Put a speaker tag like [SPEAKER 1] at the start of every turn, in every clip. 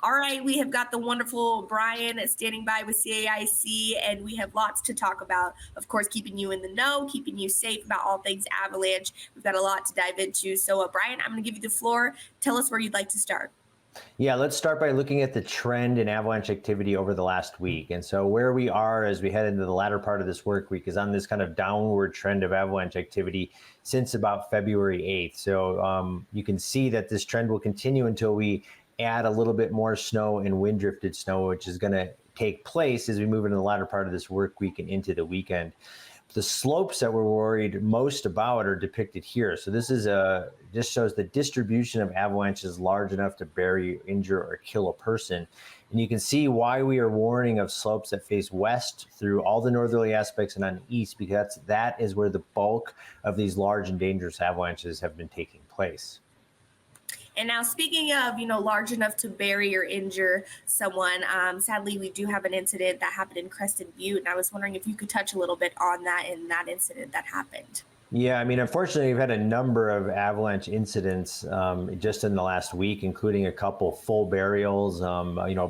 [SPEAKER 1] All right, we have got the wonderful Brian standing by with CAIC, and we have lots to talk about. Of course, keeping you in the know, keeping you safe about all things Avalanche. We've got a lot to dive into. So, Brian, I'm going to give you the floor. Tell us where you'd like to start.
[SPEAKER 2] Yeah, let's start by looking at the trend in Avalanche activity over the last week. And so where we are as we head into the latter part of this work week is on this kind of downward trend of Avalanche activity since about February 8th. So you can see that this trend will continue until we add a little bit more snow and wind drifted snow, which is going to take place as we move into the latter part of this work week and into the weekend. The slopes that we're worried most about are depicted here. So this is just shows the distribution of avalanches large enough to bury, injure, or kill a person. And you can see why we are warning of slopes that face west through all the northerly aspects and on the east, because that is where the bulk of these large and dangerous avalanches have been taking place.
[SPEAKER 1] And now, speaking of, large enough to bury or injure someone, sadly, we do have an incident that happened in Crested Butte, and I was wondering if you could touch a little bit on that and that incident that happened.
[SPEAKER 2] Yeah, I mean, unfortunately, we've had a number of avalanche incidents just in the last week, including a couple full burials,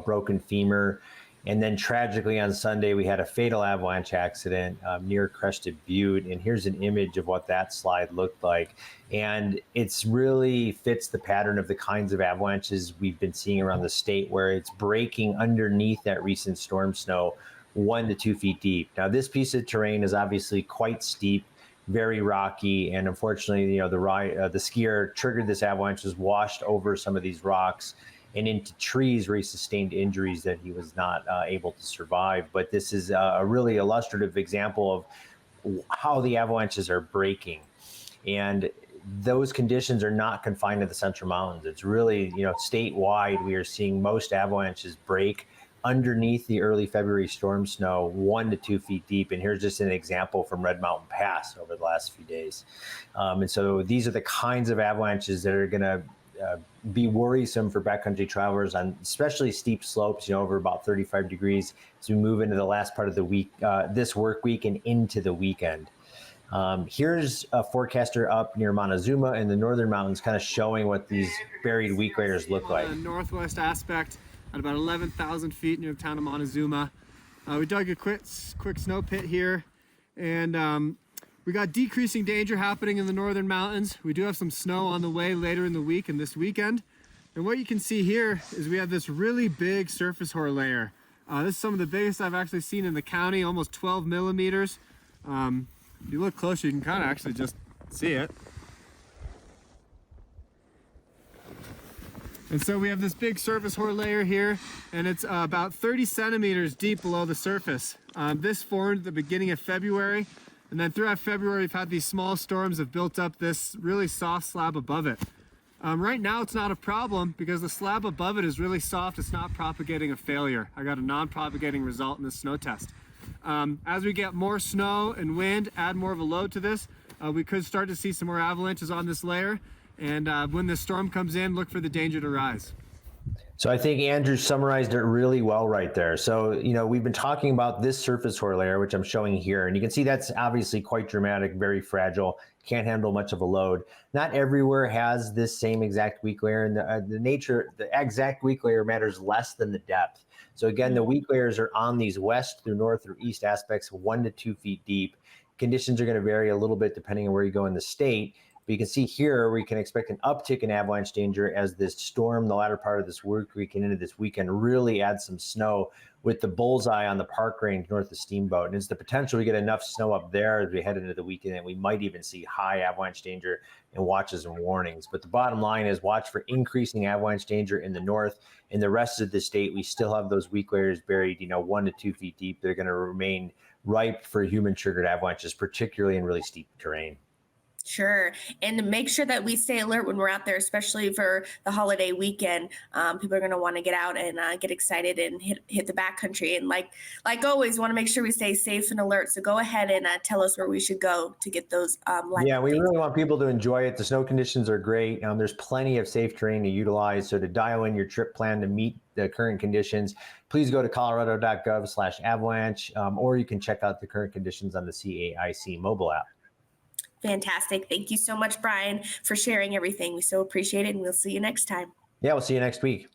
[SPEAKER 2] broken femur. And then tragically on Sunday, we had a fatal avalanche accident near Crested Butte. And here's an image of what that slide looked like. And it's really fits the pattern of the kinds of avalanches we've been seeing around the state, where it's breaking underneath that recent storm snow 1 to 2 feet deep. Now, this piece of terrain is obviously quite steep, very rocky. And unfortunately, the skier triggered this avalanche, was washed over some of these rocks and into trees where he sustained injuries that he was not able to survive. But this is a really illustrative example of how the avalanches are breaking. And those conditions are not confined to the Central Mountains. It's really, statewide, we are seeing most avalanches break underneath the early February storm snow 1 to 2 feet deep. And here's just an example from Red Mountain Pass over the last few days. And so these are the kinds of avalanches that are going to be worrisome for backcountry travelers on especially steep slopes, over about 35 degrees as we move into the last part of the week, this work week and into the weekend. Here's a forecaster up near Montezuma in the northern mountains, kind of showing what these buried weak layers look like.
[SPEAKER 3] On the northwest aspect at about 11,000 feet near the town of Montezuma. We dug a quick snow pit here, and we got decreasing danger happening in the northern mountains. We do have some snow on the way later in the week and this weekend. And what you can see here is we have this really big surface hoar layer. This is some of the biggest I've actually seen in the county, almost 12 millimeters. If you look closer, you can kind of actually just see it. And so we have this big surface hoar layer here, and it's about 30 centimeters deep below the surface. This formed at the beginning of February. And then throughout February, we've had these small storms that have built up this really soft slab above it. Right now, it's not a problem because the slab above it is really soft. It's not propagating a failure. I got a non-propagating result in this snow test. As we get more snow and wind, add more of a load to this, we could start to see some more avalanches on this layer. And when the storm comes in, look for the danger to rise.
[SPEAKER 2] So I think Andrew summarized it really well right there. So, we've been talking about this surface hoar layer, which I'm showing here, and you can see that's obviously quite dramatic, very fragile, can't handle much of a load. Not everywhere has this same exact weak layer, and the exact weak layer matters less than the depth. So again, the weak layers are on these west through north through east aspects, 1 to 2 feet deep. Conditions are going to vary a little bit depending on where you go in the state. But you can see here we can expect an uptick in avalanche danger as this storm, the latter part of this work week and into this weekend, really adds some snow with the bullseye on the park range north of Steamboat. And it's the potential we get enough snow up there as we head into the weekend, and we might even see high avalanche danger and watches and warnings. But the bottom line is watch for increasing avalanche danger in the north. In the rest of the state, we still have those weak layers buried, 1 to 2 feet deep. They're going to remain ripe for human-triggered avalanches, particularly in really steep terrain.
[SPEAKER 1] Sure. And to make sure that we stay alert when we're out there, especially for the holiday weekend. People are going to want to get out and get excited and hit the backcountry. And like always, want to make sure we stay safe and alert. So go ahead and tell us where we should go to get those.
[SPEAKER 2] Yeah, we really want people to enjoy it. The snow conditions are great. There's plenty of safe terrain to utilize. So to dial in your trip plan to meet the current conditions, please go to colorado.gov/avalanche, or you can check out the current conditions on the CAIC mobile app.
[SPEAKER 1] Fantastic. Thank you so much, Brian, for sharing everything. We so appreciate it, and we'll see you next time.
[SPEAKER 2] Yeah, we'll see you next week.